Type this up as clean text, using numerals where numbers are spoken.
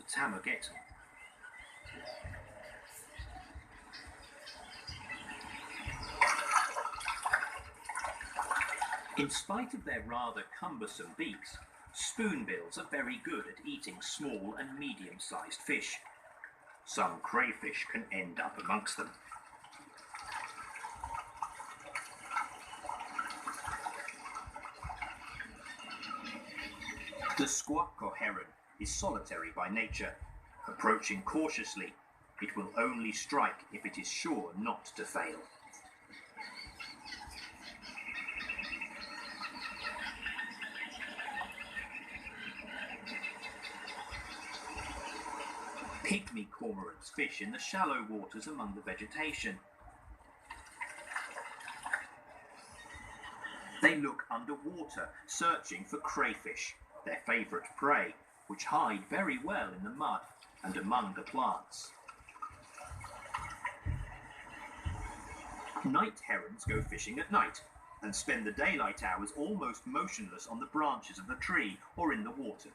ptarmigan. In spite of their rather cumbersome beaks, spoonbills are very good at eating small and medium-sized fish. Some crayfish can end up amongst them. The squawko heron is solitary by nature. Approaching cautiously, it will only strike if it is sure not to fail. Pygmy cormorants fish in the shallow waters among the vegetation. They look underwater, searching for crayfish, their favourite prey, which hide very well in the mud and among the plants. Night herons go fishing at night and spend the daylight hours almost motionless on the branches of the tree or in the water.